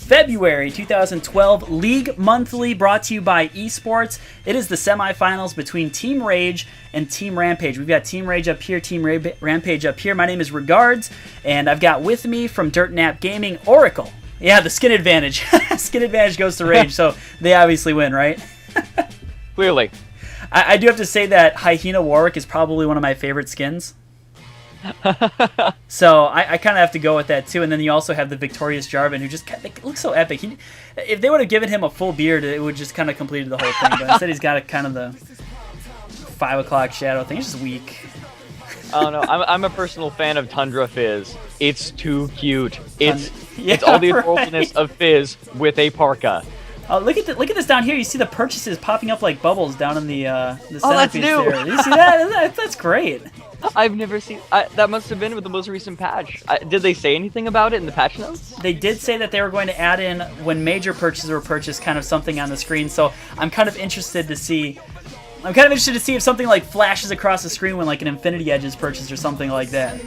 February 2012 League Monthly, brought to you by Esports. It is the semifinals between Team raGe and Team Rampage. We've got Team raGe up here, Team Rampage up here. My name is Regards, and I've got with me from Dirt Nap Gaming, Oracle. Yeah, the skin advantage. Skin advantage goes to raGe, so they obviously win, right? Clearly. I do have to say that Hyena Warwick is probably one of my favorite skins. So I kind of have to go with that too. And then you also have the Victorious Jarvan, who just looks so epic. If they would have given him a full beard, it would just kind of completed the whole thing. But instead he's got a kind of the 5 o'clock shadow thing. It's just weak. I don't know. I'm a personal fan of Tundra Fizz. It's too cute. It's yeah, all the adorableness of Fizz with a parka. Look at this down here. You see the purchases popping up like bubbles down in the centerpiece that's new. there. You see that? That's great. I've never seen... that must have been with the most recent patch. Did they say anything about it in the patch notes? They did say that they were going to add in, when major purchases were purchased, kind of something on the screen. So I'm kind of interested to see... if something like flashes across the screen when like an Infinity Edge is purchased or something like that.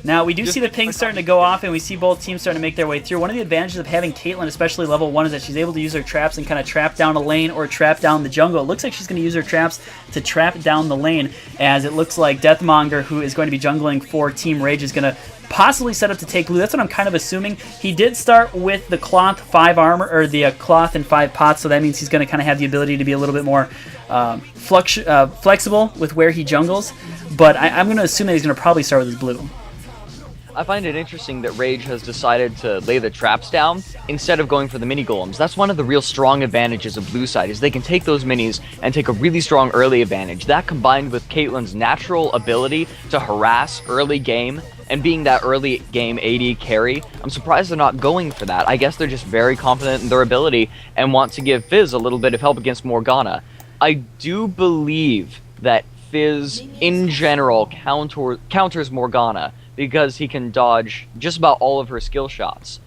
Now, we do see the ping starting to go off, and we see both teams starting to make their way through. One of the advantages of having Caitlyn, especially level 1, is that she's able to use her traps and kind of trap down a lane or trap down the jungle. It looks like she's going to use her traps to trap down the lane, as it looks like Deathmonger, who is going to be jungling for Team raGe, is going to possibly set up to take blue. That's what I'm kind of assuming. He did start with the cloth 5 armor, or the cloth and 5 pots, so that means he's going to kind of have the ability to be a little bit more flexible with where he jungles. But I'm going to assume that he's going to probably start with his blue. I find it interesting that raGe has decided to lay the traps down instead of going for the mini golems. That's one of the real strong advantages of blue side, is they can take those minis and take a really strong early advantage. That combined with Caitlyn's natural ability to harass early game and being that early game AD carry, I'm surprised they're not going for that. I guess they're just very confident in their ability and want to give Fizz a little bit of help against Morgana. I do believe that Fizz in general counters Morgana, because he can dodge just about all of her skill shots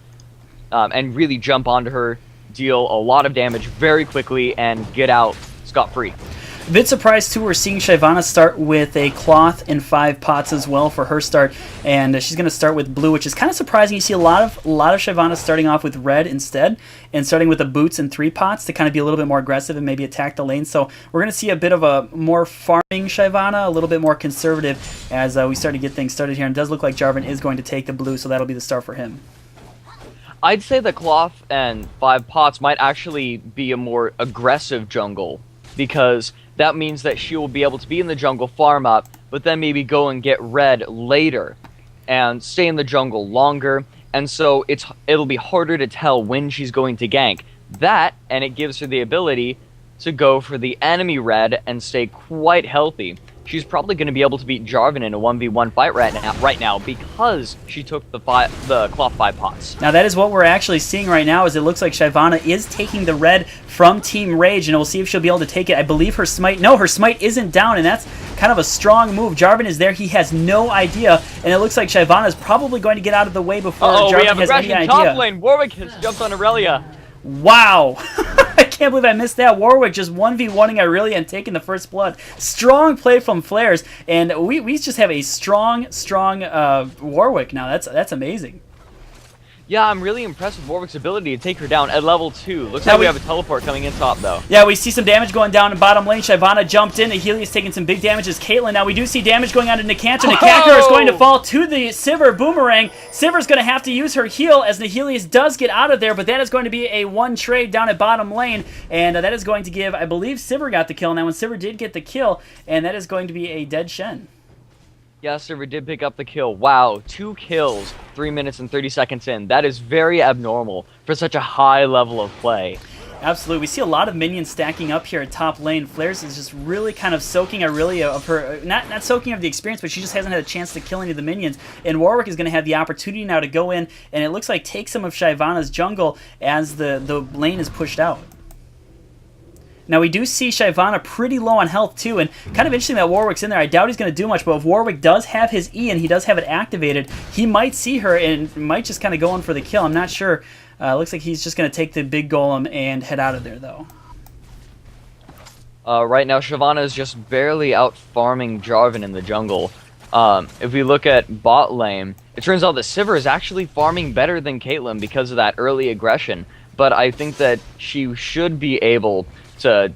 and really jump onto her, deal a lot of damage very quickly, and get out scot-free. A bit surprised too, we're seeing Shyvana start with a cloth and 5 pots as well for her start, and she's going to start with blue, which is kind of surprising. You see a lot of Shyvana starting off with red instead, and starting with the boots and 3 pots to kind of be a little bit more aggressive and maybe attack the lane. So we're going to see a bit of a more farming Shyvana, a little bit more conservative as we start to get things started here. And it does look like Jarvan is going to take the blue, so that'll be the start for him. I'd say the cloth and 5 pots might actually be a more aggressive jungle, because that means that she will be able to be in the jungle, farm up, but then maybe go and get red later and stay in the jungle longer, and so it'll be harder to tell when she's going to gank. That, and it gives her the ability to go for the enemy red and stay quite healthy. She's probably going to be able to beat Jarvan in a 1v1 fight right now because she took the cloth 5 pots. Now that is what we're actually seeing right now, is it looks like Shyvana is taking the red from Team raGe, and we'll see if she'll be able to take it. I believe her smite... No, her smite isn't down, and that's kind of a strong move. Jarvan is there. He has no idea, and it looks like Shyvana is probably going to get out of the way before Jarvan has any idea. Top lane. Warwick has jumped on Aurelia. Wow. I can't believe I missed that. Warwick just 1v1ing Aurelia and taking the first blood. Strong play from Flares, and we just have a strong Warwick now. That's amazing. Yeah, I'm really impressed with Warwick's ability to take her down at level 2. Looks like we have a teleport coming in top, though. Yeah, we see some damage going down in bottom lane. Shyvana jumped in. Nihilia's taking some big damage as Caitlyn. Now we do see damage going on to Nikantar. Nikantar is going to fall to the Sivir boomerang. Sivir's going to have to use her heal as Nihilius does get out of there, but that is going to be a 1 trade down at bottom lane, and that is going to give, I believe Sivir got the kill. Now when Sivir did get the kill, and that is going to be a dead Shen. Yeah, Sivir did pick up the kill. Wow, 2 kills, 3 minutes and 30 seconds in. That is very abnormal for such a high level of play. Absolutely. We see a lot of minions stacking up here at top lane. Flares is just really kind of soaking Aurelia of her, not soaking of the experience, but she just hasn't had a chance to kill any of the minions. And Warwick is going to have the opportunity now to go in, and it looks like take some of Shyvana's jungle as the lane is pushed out. Now we do see Shyvana pretty low on health too, and kind of interesting that Warwick's in there. I doubt he's going to do much, but if Warwick does have his E and he does have it activated, he might see her and might just kind of go in for the kill. I'm not sure. Looks like he's just going to take the big golem and head out of there though. Right now Shyvana is just barely out farming Jarvan in the jungle. If we look at bot lane, it turns out that Sivir is actually farming better than Caitlyn because of that early aggression. But I think that she should be able to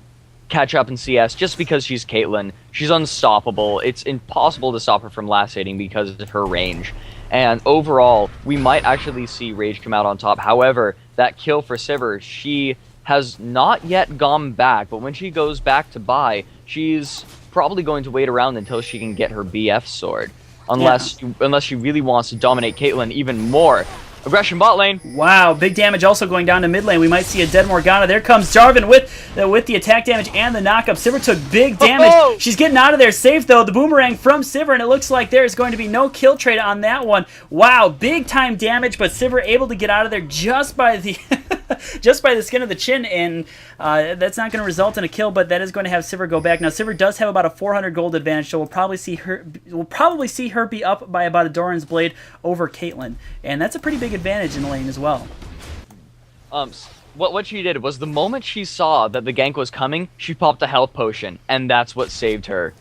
catch up in CS just because she's Caitlyn. She's unstoppable. It's impossible to stop her from last hitting because of her range. And overall, we might actually see raGe come out on top. However, that kill for Sivir, she has not yet gone back, but when she goes back to buy, she's probably going to wait around until she can get her BF sword. Unless she really wants to dominate Caitlyn even more. Aggression bot lane. Wow, big damage also going down to mid lane. We might see a dead Morgana. There comes Jarvan with the attack damage and the knockup. Sivir took big damage. She's getting out of there safe, though. The boomerang from Sivir, and it looks like there is going to be no kill trade on that one. Wow, big time damage, but Sivir able to get out of there just by the just by the skin of the chin, and that's not going to result in a kill, but that is going to have Sivir go back. Now, Sivir does have about a 400 gold advantage, so we'll probably see her be up by about a Doran's Blade over Caitlyn, and that's a pretty big advantage in the lane as well. What she did was the moment she saw that the gank was coming, she popped a health potion, and that's what saved her.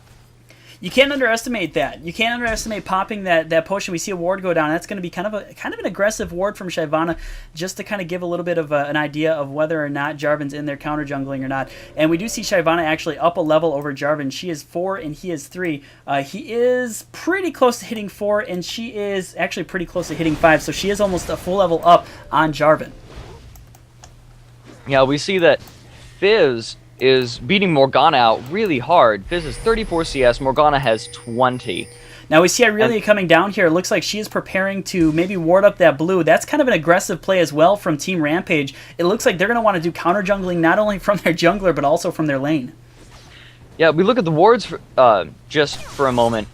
You can't underestimate that. You can't underestimate popping that potion. We see a ward go down. That's going to be kind of an aggressive ward from Shyvana, just to kind of give a little bit of an idea of whether or not Jarvan's in there counter jungling or not. And we do see Shyvana actually up a level over Jarvan. She is 4 and he is 3. He is pretty close to hitting 4, and she is actually pretty close to hitting 5. So she is almost a full level up on Jarvan. Yeah, we see that Fizz is beating Morgana out really hard. Fizz is 34 CS, Morgana has 20. Now we see Irelia coming down here. It looks like she is preparing to maybe ward up that blue. That's kind of an aggressive play as well from Team Rampage. It looks like they're going to want to do counter jungling not only from their jungler but also from their lane. Yeah, we look at the wards just for a moment.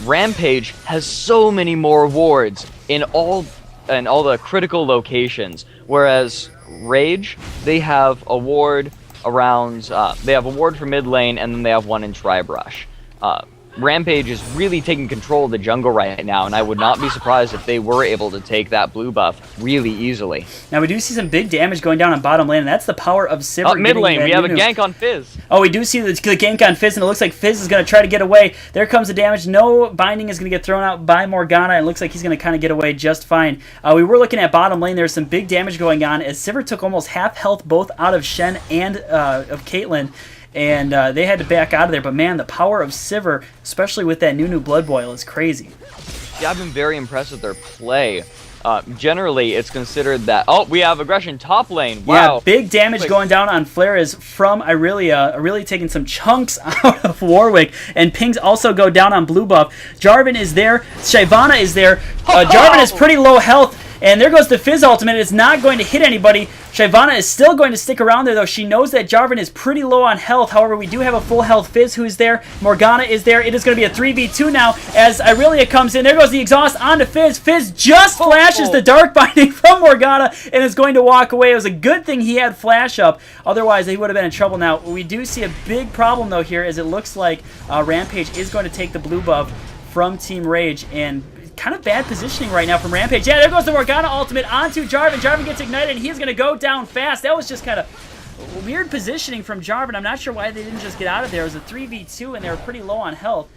Rampage has so many more wards in all the critical locations, whereas raGe, they have a ward around, they have a ward for mid lane, and then they have one in Tribrush. Rampage is really taking control of the jungle right now, and I would not be surprised if they were able to take that blue buff really easily. Now we do see some big damage going down on bottom lane, and that's the power of Sivir. Mid lane, we have a gank on Fizz. Oh, we do see the gank on Fizz, and it looks like Fizz is going to try to get away. There comes the damage. No binding is going to get thrown out by Morgana, and it looks like he's going to kind of get away just fine. We were looking at bottom lane. There's some big damage going on as Sivir took almost half health both out of Shen and of Caitlyn. And they had to back out of there. But, man, the power of Sivir, especially with that Nunu Blood Boil, is crazy. Yeah, I've been very impressed with their play. Generally, it's considered that... Oh, we have aggression top lane. Wow. Yeah, big damage going down on Flares from Irelia. Irelia taking some chunks out of Warwick. And pings also go down on blue buff. Jarvan is there. Shyvana is there. Jarvan is pretty low health. And there goes the Fizz ultimate. It's not going to hit anybody. Shyvana is still going to stick around there, though. She knows that Jarvan is pretty low on health. However, we do have a full health Fizz who is there. Morgana is there. It is going to be a 3v2 now as Irelia comes in. There goes the exhaust onto Fizz. Fizz just flashes the dark binding from Morgana and is going to walk away. It was a good thing he had flash up. Otherwise, he would have been in trouble. Now, we do see a big problem, though, here as it looks like Rampage is going to take the blue buff from Team raGe, and kind of bad positioning right now from Rampage. Yeah, there goes the Morgana ultimate onto Jarvan. Jarvan gets ignited, and he's going to go down fast. That was just kind of weird positioning from Jarvan. I'm not sure why they didn't just get out of there. It was a 3v2, and they were pretty low on health.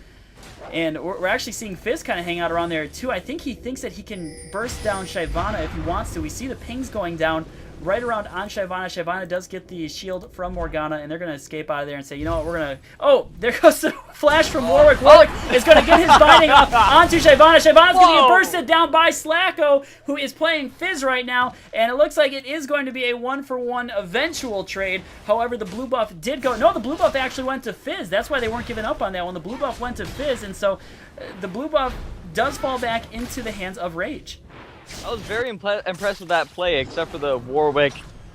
And we're actually seeing Fizz kind of hang out around there, too. I think he thinks that he can burst down Shyvana if he wants to. We see the pings going down right around on Shyvana. Shyvana does get the shield from Morgana, and they're going to escape out of there and say, you know what, we're going to... Oh, there goes the flash from Warwick. Warwick is going to get his binding up onto Shyvana. Shyvana's going to get bursted down by Slacko, who is playing Fizz right now, and it looks like it is going to be a 1-for-1 eventual trade. However, the blue buff did go... No, the blue buff actually went to Fizz. That's why they weren't giving up on that one. The blue buff went to Fizz, and so the blue buff does fall back into the hands of raGe. I was very impressed with that play, except for the Warwick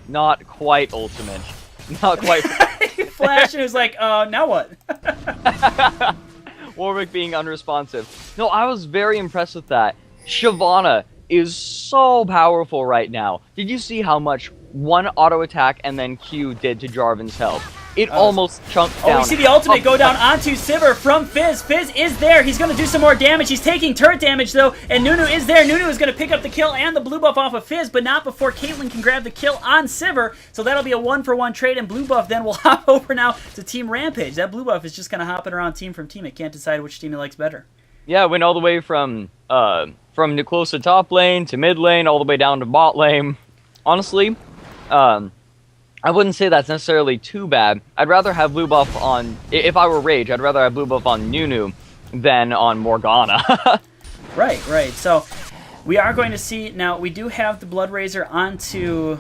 not quite ultimate. Not quite. He flashed and was like, now what? Warwick being unresponsive. No, I was very impressed with that. Shyvana is so powerful right now. Did you see how much one auto attack and then Q did to Jarvan's health? It almost chunked down. Oh, we see the ultimate go down onto Sivir from Fizz. Fizz is there. He's going to do some more damage. He's taking turret damage, though, and Nunu is there. Nunu is going to pick up the kill and the blue buff off of Fizz, but not before Caitlyn can grab the kill on Sivir. So that'll be a 1-for-1 trade, and blue buff then will hop over now to Team Rampage. That blue buff is just kind of hopping around team from team. It can't decide which team he likes better. Yeah, went all the way from close to top lane to mid lane, all the way down to bot lane. Honestly, I wouldn't say that's necessarily too bad. I'd rather have blue buff on, if I were raGe, I'd rather have blue buff on Nunu than on Morgana. Right, right. So we are going to see, now we do have the Blood Razor onto,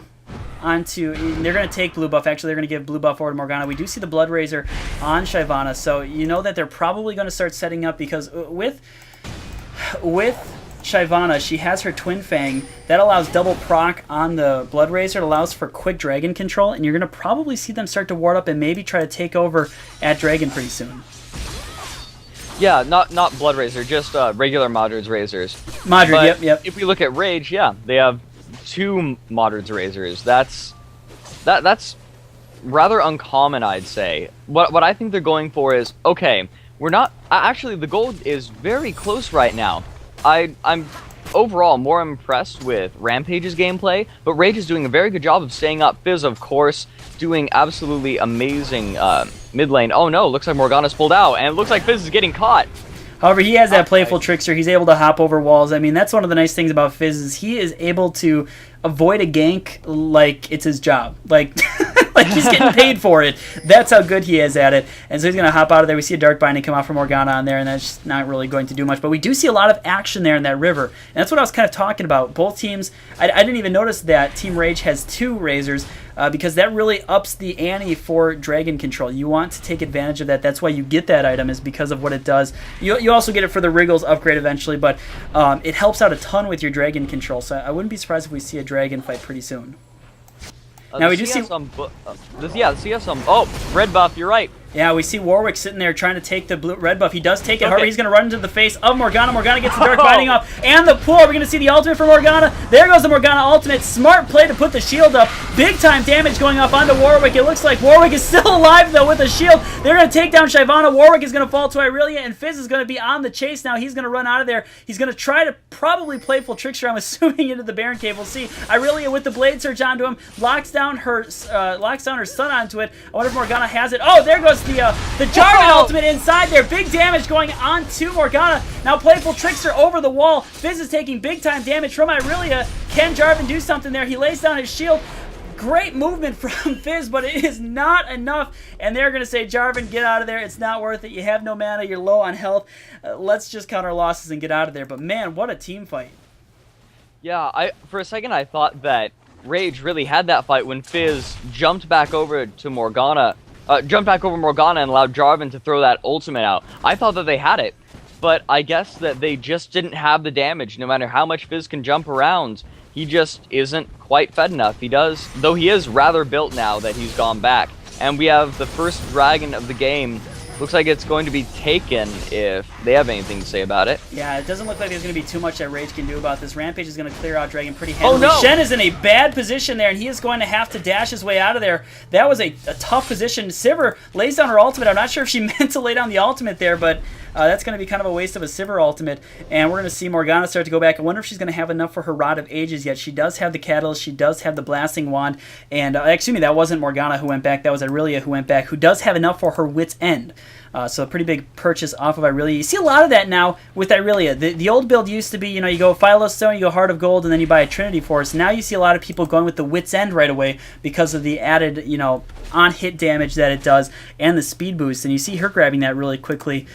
they're going to take blue buff. Actually, they're going to give blue buff over to Morgana. We do see the Blood Razor on Shyvana, so you know that they're probably going to start setting up, because with Shyvana, she has her Twin Fang. That allows double proc on the Blood Razor. It allows for quick dragon control, and you're going to probably see them start to ward up and maybe try to take over at Dragon pretty soon. Yeah, not Blood Razor, just regular Modred's Razors. Modred, yep. If we look at raGe, yeah, they have 2 Modred's Razors. That's rather uncommon, I'd say. What I think they're going for is, okay, we're not... Actually, the gold is very close right now. I'm overall more impressed with Rampage's gameplay, but raGe is doing a very good job of staying up. Fizz, of course, doing absolutely amazing mid lane. Oh no, looks like Morgana's pulled out, and it looks like Fizz is getting caught. However, he has that playful trickster. He's able to hop over walls. I mean, that's one of the nice things about Fizz is he is able to avoid a gank like it's his job. Like, like he's getting paid for it. That's how good he is at it. And so he's going to hop out of there. We see a Dark Binding come out from Morgana on there, and that's not really going to do much. But we do see a lot of action there in that river. And that's what I was kind of talking about. Both teams, I didn't even notice that Team raGe has 2 Razors, because that really ups the ante for dragon control. You want to take advantage of that. That's why you get that item, is because of what it does. You also get it for the Wriggles upgrade eventually, but it helps out a ton with your dragon control. So I wouldn't be surprised if we see a dragon fight pretty soon. Now we do see some. Oh, red buff. You're right. Yeah, we see Warwick sitting there trying to take the red buff. He does take it. Okay. However, he's going to run into the face of Morgana. Morgana gets the Dark Binding off. And the pull. We're going to see the ultimate for Morgana. There goes the Morgana ultimate. Smart play to put the shield up. Big time damage going up onto Warwick. It looks like Warwick is still alive, though, with a shield. They're going to take down Shyvana. Warwick is going to fall to Irelia, and Fizz is going to be on the chase now. He's going to run out of there. He's going to try to probably playful trickster, I'm assuming, into the Baron Cave. We'll see. Irelia with the Blade Surge onto him. Locks down her stun onto it. I wonder if Morgana has it. Oh, there goes the Jarvan ultimate inside there. Big damage going on to Morgana. Now playful trickster over the wall. Fizz is taking big time damage from Irelia. Can Jarvan do something there? He lays down his shield. Great movement from Fizz, but it is not enough. And they're going to say, Jarvan, get out of there. It's not worth it. You have no mana. You're low on health. Let's just count our losses and get out of there. But man, what a team fight. Yeah, for a second I thought that raGe really had that fight when Fizz jumped back over to Morgana. Jumped back over Morgana and allowed Jarvan to throw that ultimate out. I thought that they had it, but I guess that they just didn't have the damage. No matter how much Fizz can jump around, he just isn't quite fed enough. He does, though he is rather built now that he's gone back. And we have the first dragon of the game. Looks like it's going to be taken if they have anything to say about it. Yeah, it doesn't look like there's going to be too much that raGe can do about this. Rampage is going to clear out Dragon pretty handily. Oh, no! Shen is in a bad position there, and he is going to have to dash his way out of there. That was a tough position. Sivir lays down her ultimate. I'm not sure if she meant to lay down the ultimate there, but that's going to be kind of a waste of a Sivir ultimate. And we're going to see Morgana start to go back. I wonder if she's going to have enough for her Rod of Ages yet. She does have the Catalyst. She does have the Blasting Wand. And excuse me, that wasn't Morgana who went back. That was Irelia who went back, who does have enough for her Wit's End. So a pretty big purchase off of Irelia. You see a lot of that now with Irelia. The old build used to be, you know, you go Philo Stone, you go Heart of Gold, and then you buy a Trinity Force. Now you see a lot of people going with the Wit's End right away because of the added, you know, on-hit damage that it does and the speed boost. And you see her grabbing that really quickly.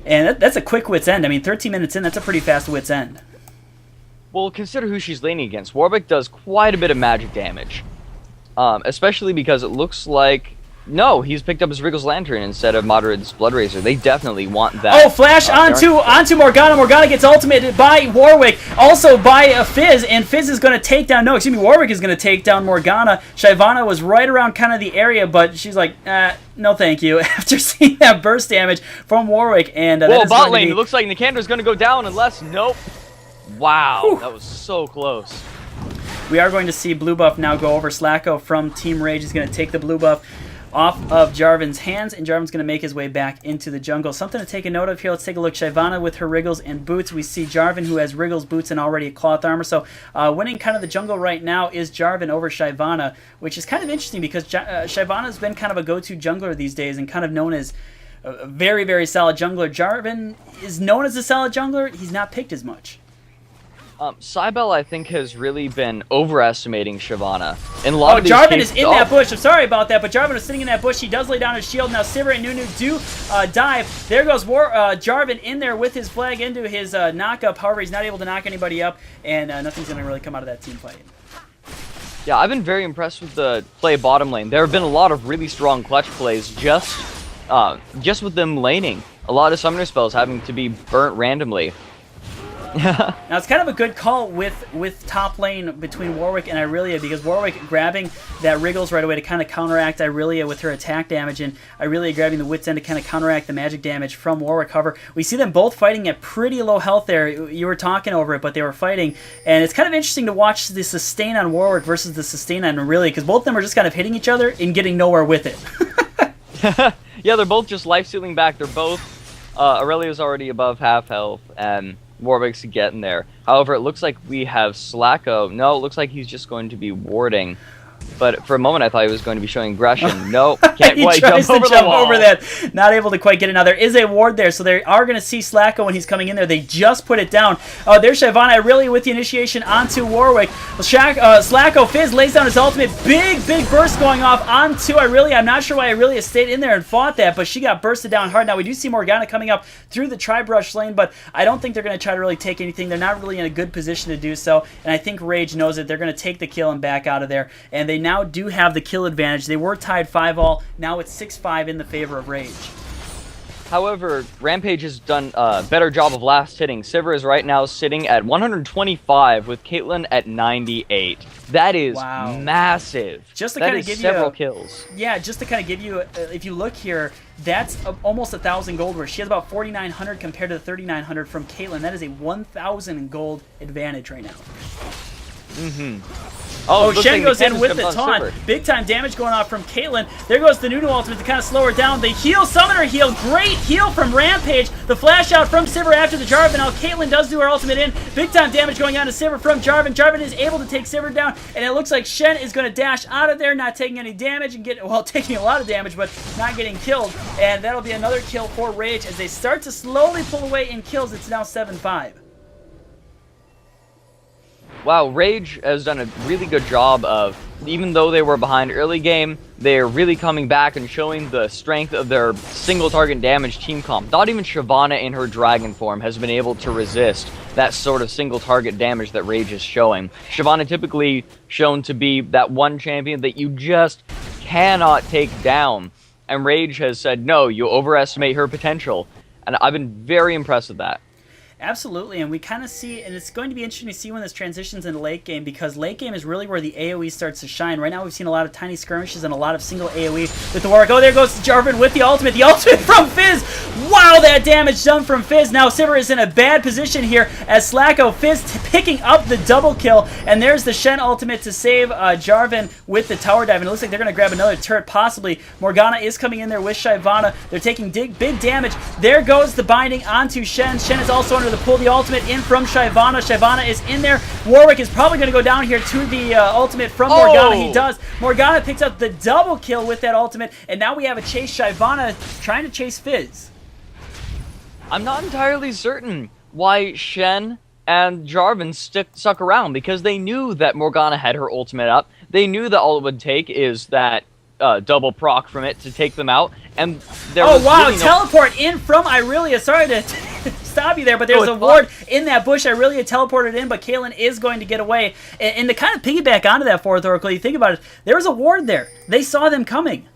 And that's a quick Wit's End. I mean, 13 minutes in, that's a pretty fast Wit's End. Well, consider who she's laning against. Warwick does quite a bit of magic damage. Especially because it looks like... No, he's picked up his Wriggles Lantern instead of Modred's Blood Razor. They definitely want that. Oh, flash onto Morgana. Morgana gets ultimated by Warwick, also by Fizz, and Fizz is going to take down... No, excuse me, Warwick is going to take down Morgana. Shyvana was right around kind of the area, but she's like, no thank you, after seeing that burst damage from Warwick. And whoa, bot lane, it looks like Nikander's going to go down unless... Nope. Wow, whew. That was so close. We are going to see blue buff now go over. Slacko from Team raGe is going to take the blue buff off of Jarvan's hands, and Jarvan's going to make his way back into the jungle. Something to take a note of here. Let's take a look. Shyvana with her Wriggles and boots. We see Jarvan, who has Wriggles, boots, and already a cloth armor. So winning kind of the jungle right now is Jarvan over Shyvana, which is kind of interesting because Shyvana's been kind of a go-to jungler these days and kind of known as a very, very solid jungler. Jarvan is known as a solid jungler. He's not picked as much. Cybele, I think, has really been overestimating Shyvana. In a lot of these Jarvan cases, is in that bush. I'm sorry about that, but Jarvan is sitting in that bush. He does lay down his shield. Now Sivir and Nunu do dive. There goes Jarvan in there with his flag into his knock-up. However, he's not able to knock anybody up, and nothing's going to really come out of that team fight. Yeah, I've been very impressed with the play bottom lane. There have been a lot of really strong clutch plays just with them laning. A lot of summoner spells having to be burnt randomly. Now it's kind of a good call with top lane between Warwick and Irelia, because Warwick grabbing that Wriggles right away to kind of counteract Irelia with her attack damage, and Irelia grabbing the Wit's End to kind of counteract the magic damage from Warwick. However, we see them both fighting at pretty low health there. You were talking over it, but they were fighting, and it's kind of interesting to watch the sustain on Warwick versus the sustain on Irelia, because both of them are just kind of hitting each other and getting nowhere with it. Yeah, they're both just life-stealing back. They're both... Aurelia's already above half health, and Warwick's getting there. However, it looks like we have Slacko. No, it looks like he's just going to be warding. But for a moment, I thought he was going to be showing aggression. No, can't quite jump over the wall. Over that. Not able to quite get it. Now, there is a ward there, so they are going to see Slacko when he's coming in there. They just put it down. There's Shyvana Irelia with the initiation onto Warwick. Slacko Fizz lays down his ultimate. Big burst going off onto Irelia. I'm not sure why Irelia stayed in there and fought that, but she got bursted down hard. Now, we do see Morgana coming up through the tri-brush lane, but I don't think they're going to try to really take anything. They're not really in a good position to do so, and I think RaGe knows that they're going to take the kill and back out of there, and they now do have the kill advantage. They were tied 5-all. Now it's 6-5 in the favor of RaGe. However, Rampage has done a better job of last hitting. Sivir is right now sitting at 125 with Caitlyn at 98. That is massive. Just to that kind of is give several you kills. Yeah, just to kind of give you, if you look here, that's almost 1,000 gold, where she has about 4,900 compared to the 3,900 from Caitlyn. That is a 1,000 gold advantage right now. Oh, Shen goes in with the taunt. Big time damage going off from Caitlyn. There goes the Nunu ultimate to kind of slow her down. The heal, summoner heal. Great heal from Rampage. The flash out from Sivir after the Jarvan. Now Caitlyn does do her ultimate in. Big time damage going on to Sivir from Jarvan. Jarvan is able to take Sivir down, and it looks like Shen is going to dash out of there, not taking any damage and taking a lot of damage, but not getting killed. And that'll be another kill for RaGe as they start to slowly pull away in kills. It's now 7-5. Wow, RaGe has done a really good job of, even though they were behind early game, they're really coming back and showing the strength of their single target damage team comp. Not even Shyvana in her dragon form has been able to resist that sort of single target damage that RaGe is showing. Shyvana typically shown to be that one champion that you just cannot take down. And RaGe has said, no, you overestimate her potential. And I've been very impressed with that. Absolutely, and we kind of see, and it's going to be interesting to see when this transitions into late game, because late game is really where the AoE starts to shine. Right now we've seen a lot of tiny skirmishes and a lot of single AoE with the Warwick. Oh, there goes Jarvan with the ultimate from Fizz! Wow, that damage done from Fizz. Now Sivir is in a bad position here as Slacko Fizz picking up the double kill, and there's the Shen ultimate to save Jarvan with the tower dive, and it looks like they're going to grab another turret, possibly. Morgana is coming in there with Shyvana. They're taking big damage. There goes the binding onto Shen. Shen is also under to pull the ultimate in from Shyvana. Shyvana is in there. Warwick is probably going to go down here to the ultimate from Morgana. He does. Morgana picks up the double kill with that ultimate, and now we have a chase. Shyvana trying to chase Fizz. I'm not entirely certain why Shen and Jarvan stuck around, because they knew that Morgana had her ultimate up. They knew that all it would take is that double proc from it to take them out, and there was really teleport in from Irelia. Sorry to stop you there, but there's a ward in that bush. Irelia teleported in, but Caitlyn is going to get away. And to kind of piggyback onto that, Fourth Oracle, you think about it, there was a ward there. They saw them coming.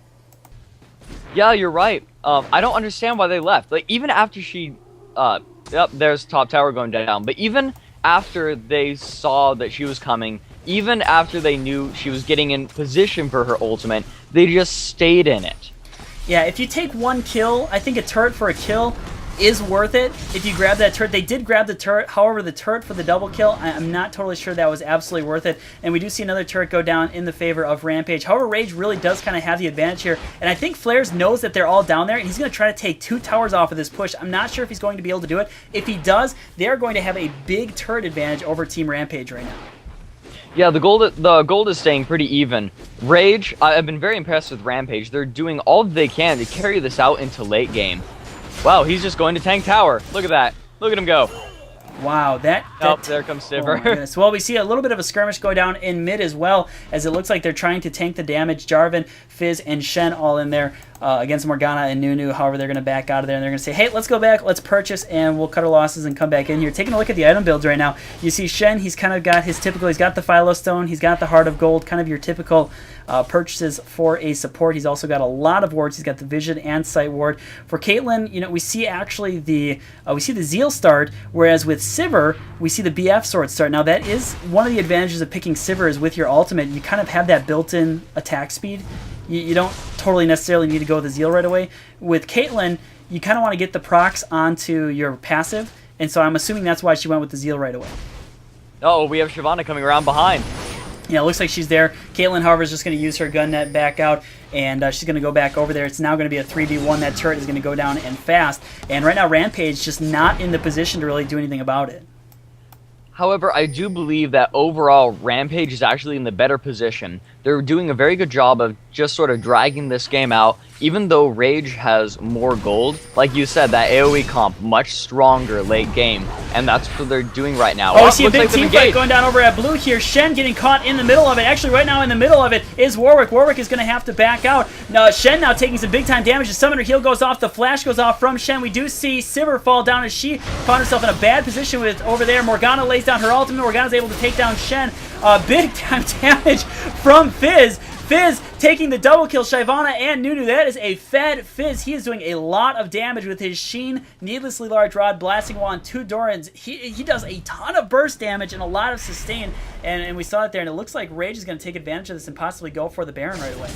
Yeah, you're right. I don't understand why they left. Like, even after she... yep, there's top tower going down. But even after they saw that she was coming, even after they knew she was getting in position for her ultimate, they just stayed in it. Yeah, if you take one kill, I think a turret for a kill is worth it. If you grab that turret, they did grab the turret. However, the turret for the double kill, I'm not totally sure that was absolutely worth it. And we do see another turret go down in the favor of Rampage. However, RaGe really does kind of have the advantage here. And I think Flares knows that they're all down there, and he's going to try to take 2 towers off of this push. I'm not sure if he's going to be able to do it. If he does, they're going to have a big turret advantage over Team Rampage right now. Yeah, the gold is staying pretty even. raGe, I've been very impressed with Rampage. They're doing all they can to carry this out into late game. Wow, he's just going to tank tower. Look at that. Look at him go. Wow, that there comes Oh Sivir. my goodness. Well, we see a little bit of a skirmish go down in mid as well, as it looks like they're trying to tank the damage. Jarvan, Fizz, and Shen all in there against Morgana and Nunu. However, they're going to back out of there, and they're going to say, hey, let's go back, let's purchase, and we'll cut our losses and come back in here. Taking a look at the item builds right now, you see Shen, he's kind of got his typical, he's got the Philo Stone, he's got the Heart of Gold, kind of your typical purchases for a support. He's also got a lot of wards. He's got the Vision and Sight ward. For Caitlyn, you know, we see actually the Zeal start, whereas with Sivir, we see the BF sword start. Now that is one of the advantages of picking Sivir is with your ultimate, you kind of have that built-in attack speed. You don't totally necessarily need to go with the Zeal right away. With Caitlyn, you kind of want to get the procs onto your passive, and so I'm assuming that's why she went with the Zeal right away. Oh, we have Shyvana coming around behind. Yeah, it looks like she's there. Caitlyn, however, is just going to use her gun net back out, and she's going to go back over there. It's now going to be a 3v1. That turret is going to go down and fast. And right now, Rampage just not in the position to really do anything about it. However, I do believe that overall, Rampage is actually in the better position. They're doing a very good job of just sort of dragging this game out, even though raGe has more gold. Like you said, that AoE comp, much stronger late game, and that's what they're doing right now. Oh, we see a big team fight going down over at blue here. Shen getting caught in the middle of it. Actually, right now in the middle of it is Warwick. Warwick is going to have to back out. Now, Shen now taking some big-time damage. The Summoner heal goes off. The flash goes off from Shen. We do see Sivir fall down as she found herself in a bad position with over there. Morgana lays down her ultimate. Morgana's able to take down Shen. Big-time damage from Fizz. Fizz taking the double kill. Shyvana and Nunu. That is a fed Fizz. He is doing a lot of damage with his Sheen, needlessly large rod, blasting wand, 2 Dorans. He does a ton of burst damage and a lot of sustain, and we saw it there, and it looks like raGe is going to take advantage of this and possibly go for the Baron right away.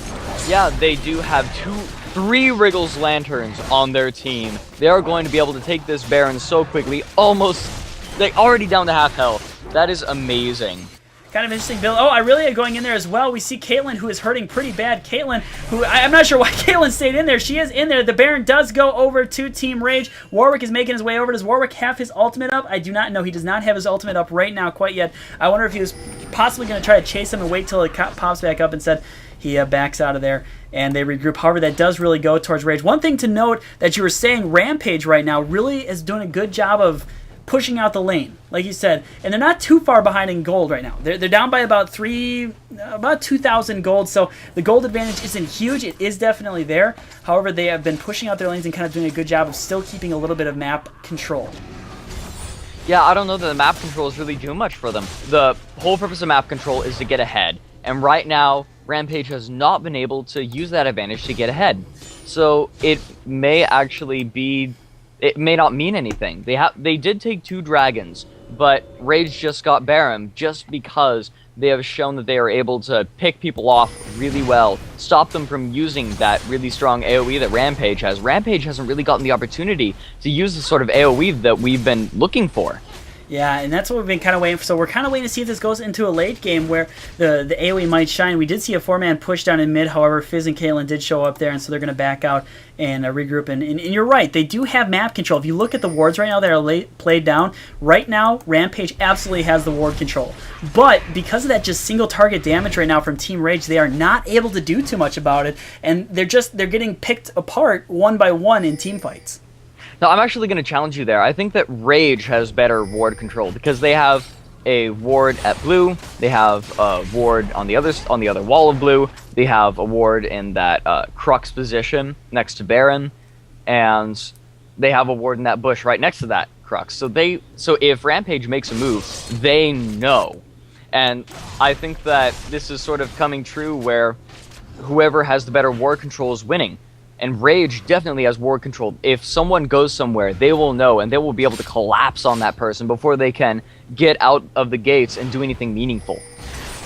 Yeah, they do have 3 Wriggles Lanterns on their team. They are going to be able to take this Baron so quickly, they already down to half health. That is amazing. Kind of interesting build. Oh, Irelia going in there as well. We see Caitlyn, who is hurting pretty bad. Caitlyn, who I'm not sure why Caitlyn stayed in there. She is in there. The Baron does go over to Team raGe. Warwick is making his way over. Does Warwick have his ultimate up? I do not know. He does not have his ultimate up right now quite yet. I wonder if he was possibly going to try to chase him and wait till it pops back up. Instead, he backs out of there and they regroup. However, that does really go towards raGe. One thing to note that you were saying, Rampage right now really is doing a good job of pushing out the lane, like you said, and they're not too far behind in gold right now. They're down by about 2,000 gold, so the gold advantage isn't huge. It is definitely there. However, they have been pushing out their lanes and kind of doing a good job of still keeping a little bit of map control. Yeah, I don't know that the map control is really doing much for them. The whole purpose of map control is to get ahead, and right now, Rampage has not been able to use that advantage to get ahead. So it may actually be... It may not mean anything. They did take 2 dragons, but raGe just got Baron just because they have shown that they are able to pick people off really well, stop them from using that really strong AoE that Rampage has. Rampage hasn't really gotten the opportunity to use the sort of AoE that we've been looking for. Yeah, and that's what we've been kind of waiting for. So we're kind of waiting to see if this goes into a late game where the AoE might shine. We did see a 4-man push down in mid. However, Fizz and Caitlyn did show up there, and so they're going to back out and regroup. And you're right, they do have map control. If you look at the wards right now that are played down, right now, Rampage absolutely has the ward control. But because of that just single target damage right now from Team raGe, they are not able to do too much about it, and they're getting picked apart one by one in team fights. Now, I'm actually going to challenge you there. I think that raGe has better ward control because they have a ward at blue, they have a ward on the other wall of blue, they have a ward in that Crux position next to Baron, and they have a ward in that bush right next to that Crux. So if Rampage makes a move, they know. And I think that this is sort of coming true where whoever has the better ward control is winning. And raGe definitely has ward control. If someone goes somewhere, they will know, and they will be able to collapse on that person before they can get out of the gates and do anything meaningful.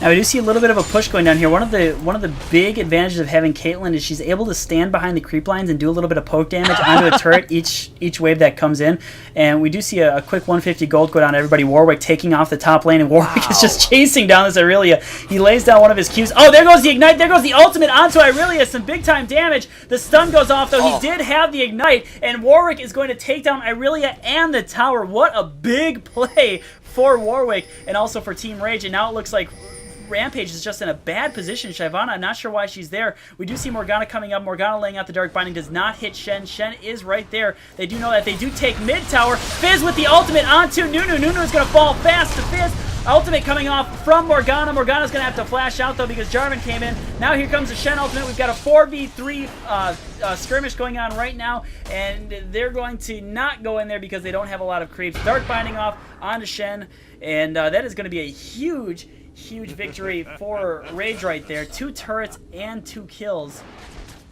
Now we do see a little bit of a push going down here. One of the big advantages of having Caitlyn is she's able to stand behind the creep lines and do a little bit of poke damage onto a turret each wave that comes in. And we do see a quick 150 gold go down to everybody. Warwick taking off the top lane, and Warwick is just chasing down this Irelia. He lays down one of his Qs. Oh, there goes the ignite. There goes the ultimate onto Irelia. Some big time damage. The stun goes off though. He did have the ignite, and Warwick is going to take down Irelia and the tower. What a big play for Warwick and also for Team raGe. And now it looks like Rampage is just in a bad position. Shyvana, I'm not sure why she's there. We do see Morgana coming up. Morgana laying out the Dark Binding, does not hit Shen. Shen is right there. They do know that. They do take mid tower. Fizz with the ultimate onto Nunu. Nunu is going to fall fast to Fizz. Ultimate coming off from Morgana. Morgana's going to have to flash out, though, because Jarvan came in. Now here comes the Shen ultimate. We've got a 4v3 skirmish going on right now, and they're going to not go in there because they don't have a lot of creeps. Dark Binding off onto Shen, and that is going to be a huge victory for raGe right there. 2 turrets and 2 kills.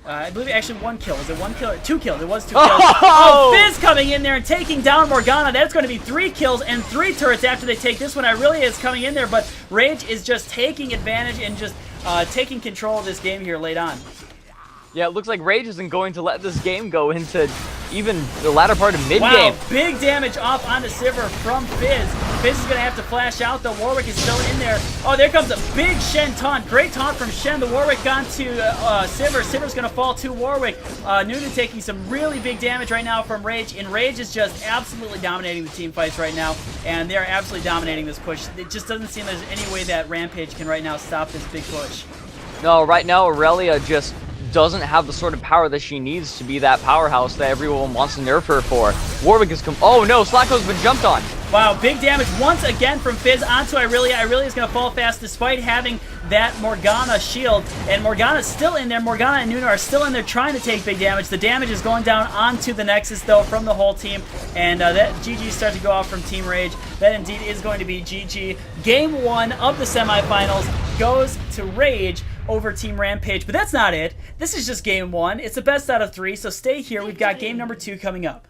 I believe actually 1 kill. Was it 1 kill? 2 kills. It was 2 kills. Oh, Fizz coming in there and taking down Morgana. That's going to be 3 kills and 3 turrets after they take this one. Irelia is coming in there, but raGe is just taking advantage and just taking control of this game here late on. Yeah, it looks like raGe isn't going to let this game go into even the latter part of mid-game. Wow, big damage off onto Sivir from Fizz. Fizz is going to have to flash out, though. Warwick is still in there. Oh, there comes a big Shen taunt. Great taunt from Shen. The Warwick gone to Sivir. Sivir's going to fall to Warwick. Nunu taking some really big damage right now from raGe, and raGe is just absolutely dominating the team fights right now, and they are absolutely dominating this push. It just doesn't seem there's any way that Rampage can right now stop this big push. No, right now Irelia just doesn't have the sort of power that she needs to be that powerhouse that everyone wants to nerf her for. Warwick has come. Oh no, Slacko's been jumped on. Wow, big damage once again from Fizz onto Irelia. Irelia is going to fall fast despite having that Morgana shield, and Morgana's still in there. Morgana and Nunu are still in there trying to take big damage. The damage is going down onto the Nexus, though, from the whole team, and that GG starts to go off from Team raGe. That indeed is going to be GG. Game 1 of the semifinals goes to raGe over Team Rampage, but that's not it. This is just Game 1. It's the best out of 3, so stay here. We've got Game number 2 coming up.